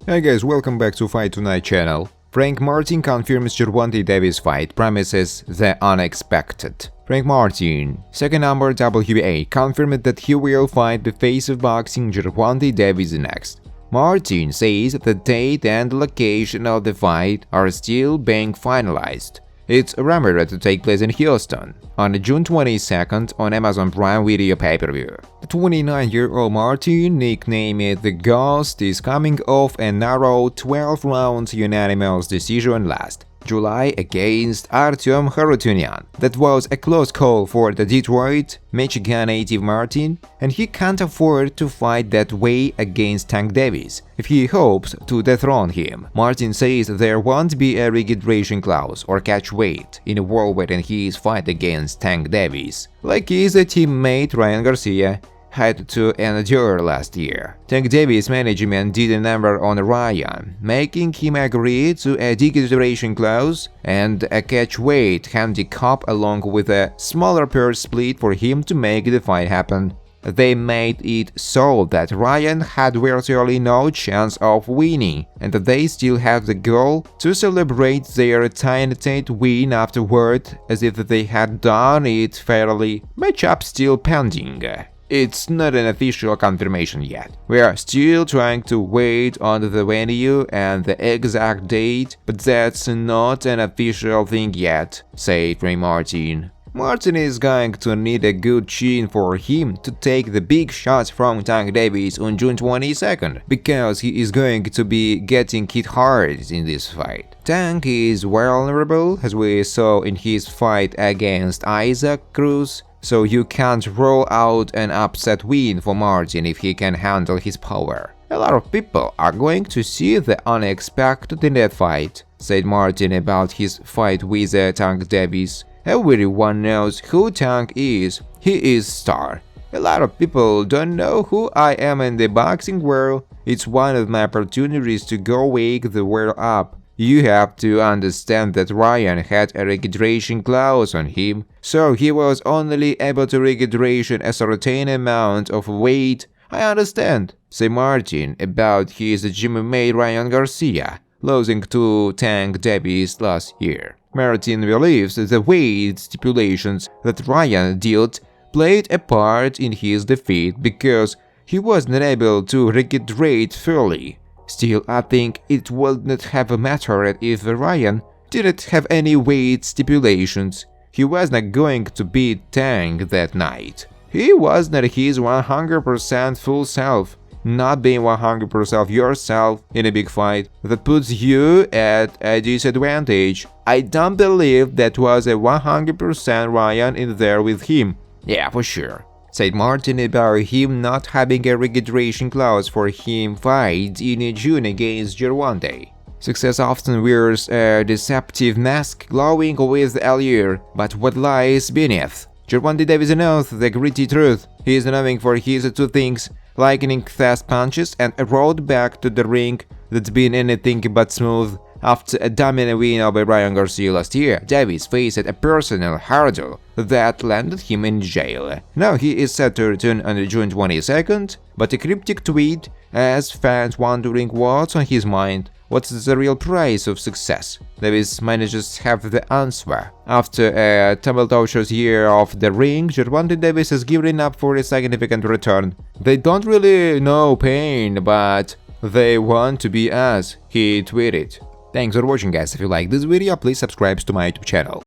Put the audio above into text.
Hey guys, welcome back to Fight Tonight channel. Frank Martin confirms Gervonta Davis fight, promises the unexpected. Frank Martin, second number WBA, confirmed that he will fight the face of boxing Gervonta Davis next. Martin says the date and location of the fight are still being finalized. It's rumored to take place in Houston on June 22nd on Amazon Prime Video pay-per-view. The 29-year-old Martin, nicknamed The Ghost, is coming off a narrow 12-round unanimous decision last July against Artem Harutyunyan. That was a close call for the Detroit, Michigan native Martin, and he can't afford to fight that way against Tank Davis if he hopes to dethrone him. Martin says there won't be a registration clause or catch weight involved in his fight against Tank Davis, like his teammate Ryan Garcia had to endure last year. Tank Davis' management did a number on Ryan, making him agree to a declaration clause and a catch weight handicap along with a smaller purse split for him to make the fight happen. They made it so that Ryan had virtually no chance of winning, and they still had the goal to celebrate their tainted win afterward as if they had done it fairly. Matchup still pending. It's not an official confirmation yet. We are still trying to wait on the venue and the exact date, but that's not an official thing yet, said Frank Martin. Martin is going to need a good chin for him to take the big shots from Tank Davis on June 22nd, because he is going to be getting hit hard in this fight. Tank is vulnerable, as we saw in his fight against Isaac Cruz, so you can't roll out an upset win for Martin if he can handle his power. A lot of people are going to see the unexpected in that fight, said Martin about his fight with Tank Davis. Everyone knows who Tank is. He is star. A lot of people don't know who I am in the boxing world. It's one of my opportunities to go wake the world up. You have to understand that Ryan had a registration clause on him, so he was only able to registration a certain amount of weight. I understand, said Martin about his gym mate Ryan Garcia, losing to Tank Davis last year. Martin believes the weight stipulations that Ryan dealt played a part in his defeat because he was not able to regenerate fully. Still, I think it would not have mattered if Ryan didn't have any weight stipulations. He was not going to beat Tank that night. He was not his 100% full self. Not being 100% yourself in a big fight that puts you at a disadvantage. I don't believe that was a 100% Ryan in there with him. Yeah, for sure, said Martin about him not having a registration clause for him fight in June against Gervonta. Success often wears a deceptive mask glowing with allure, but what lies beneath? Gervonta Davis knows the gritty truth. He is known for his two things: lightning fast punches and a road back to the ring that's been anything but smooth. After a dominant win over Ryan Garcia last year, Davis faced a personal hurdle that landed him in jail. Now he is set to return on June 22nd, but a cryptic tweet has fans wondering what's on his mind. What's the real price of success? Davis manages to have the answer. After a tumultuous year off the ring, Gervonta Davis has given up for a significant return. They don't really know pain, but they want to be us, he tweeted. Thanks for watching, guys. If you like this video, please subscribe to my YouTube channel.